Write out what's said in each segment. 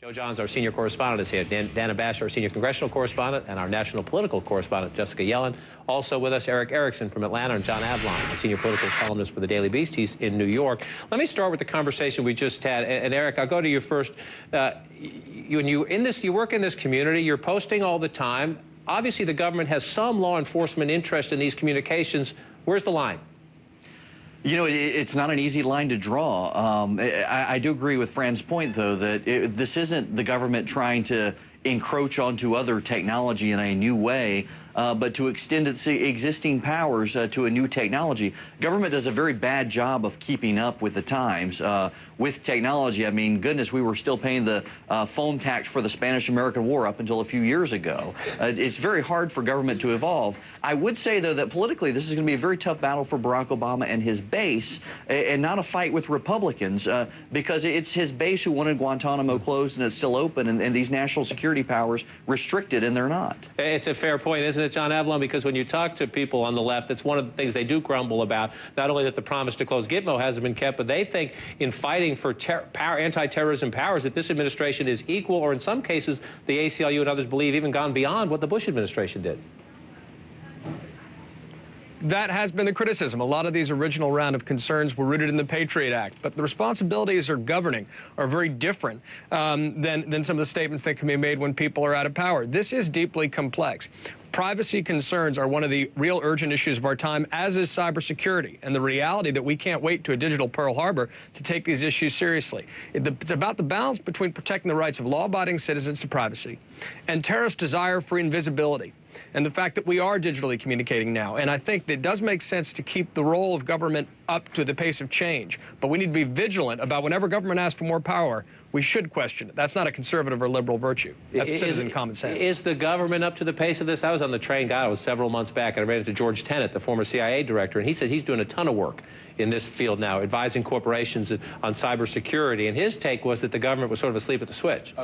Joe Johns, our senior correspondent, is here. Dana Bash, our senior congressional correspondent, and our national political correspondent, Jessica Yellen. Also with us, Eric Erickson from Atlanta, and John Avlon, the senior political columnist for the Daily Beast. He's in New York. Let me start with the conversation we just had. And Eric, I'll go to you first. You work in this community. You're posting all the time. Obviously, the government has some law enforcement interest in these communications. Where's the line? You know, it's not an easy line to draw. I do agree with Fran's point, though, that this isn't the government trying to encroach onto other technology in a new way, but to extend its existing powers to a new technology. Government does a very bad job of keeping up with the times. With technology, I mean, goodness, we were still paying the phone tax for the Spanish-American War up until a few years ago. It's very hard for government to evolve. I would say, though, that politically this is going to be a very tough battle for Barack Obama and his base, and not a fight with Republicans, because it's his base who wanted Guantanamo closed and it's still open, and these national security powers restricted, and they're not. It's a fair point, isn't it, John Avlon? Because when you talk to people on the left, it's one of the things they do grumble about, not only that the promise to close Gitmo hasn't been kept, but they think in fighting for anti-terrorism powers that this administration is equal, or in some cases, the ACLU and others believe even gone beyond what the Bush administration did. That has been the criticism. A lot of these original round of concerns were rooted in the Patriot Act, but the responsibilities of governing are very different than some of the statements that can be made when people are out of power. This is deeply complex. Privacy concerns are one of the real urgent issues of our time, as is cybersecurity, and the reality that we can't wait to a digital Pearl Harbor to take these issues seriously. It's about the balance between protecting the rights of law-abiding citizens to privacy and terrorists' desire for invisibility, and the fact that we are digitally communicating now. And I think that it does make sense to keep the role of government up to the pace of change, but we need to be vigilant about whenever government asks for more power, we should question it. That's not a conservative or liberal virtue. That's citizen common sense. Is the government up to the pace of this? I was on the train, God, it was several months back, and I ran into George Tenet, the former CIA director, and he says he's doing a ton of work in this field now, advising corporations on cybersecurity, and his take was that the government was sort of asleep at the switch.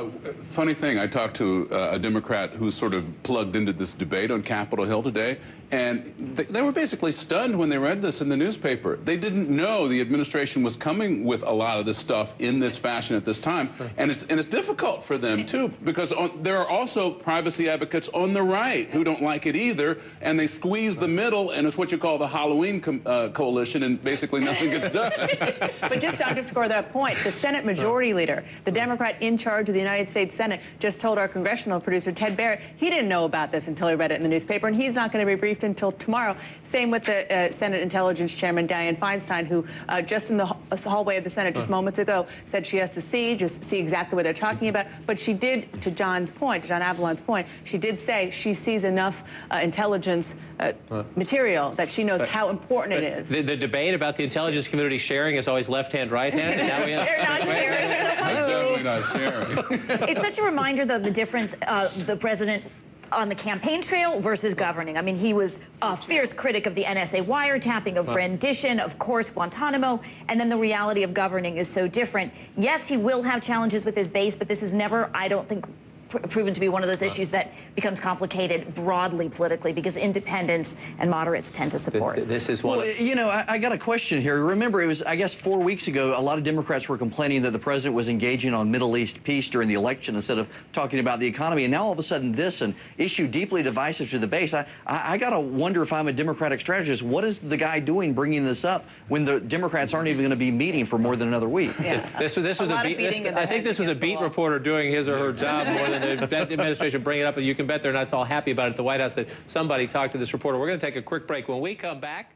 Funny thing, I talked to a Democrat who's sort of plugged into this debate on Capitol Hill today, and they were basically stunned when they read this in the newspaper. They didn't know the administration was coming with a lot of this stuff in this fashion at this time, and it's difficult for them, too, because there are also privacy advocates on the right who don't like it either, and they squeeze the middle, and it's what you call the Halloween coalition, and basically nothing gets done. But just to underscore that point, the Senate Majority Leader, the Democrat in charge of the United States Senate, just told our congressional producer, Ted Barrett, he didn't know about this until he read it in the newspaper, and he's not going to be briefed until tomorrow. Same with the Senate Intelligence Chairman, Dianne Feinstein, who just in the hallway of the Senate just moments ago said she has to see exactly what they're talking about. But she did, to John's point, to John Avlon's point, she did say she sees enough intelligence material that she knows how important it is. The debate about the intelligence community sharing is always left-hand, right-hand, and now we have... They're not sharing so much. Definitely not sharing. It's such a reminder, though, the difference the president on the campaign trail versus governing. I mean, he was a fierce critic of the NSA wiretapping, of rendition, of course, Guantanamo, and then the reality of governing is so different. Yes, he will have challenges with his base, but this is never, I don't think, proven to be one of those issues that becomes complicated broadly politically, because independents and moderates tend to support. This is one. Well, you know, I got a question here. Remember, it was, I guess, 4 weeks ago, a lot of Democrats were complaining that the president was engaging on Middle East peace during the election instead of talking about the economy. And now all of a sudden this, an issue deeply divisive to the base. I got to wonder, if I'm a Democratic strategist, what is the guy doing bringing this up when the Democrats aren't even going to be meeting for more than another week? Yeah. This was I think this was a beat reporter doing his or her job more than that administration bring it up, and you can bet they're not all happy about it at the White House that somebody talked to this reporter. We're going to take a quick break. When we come back,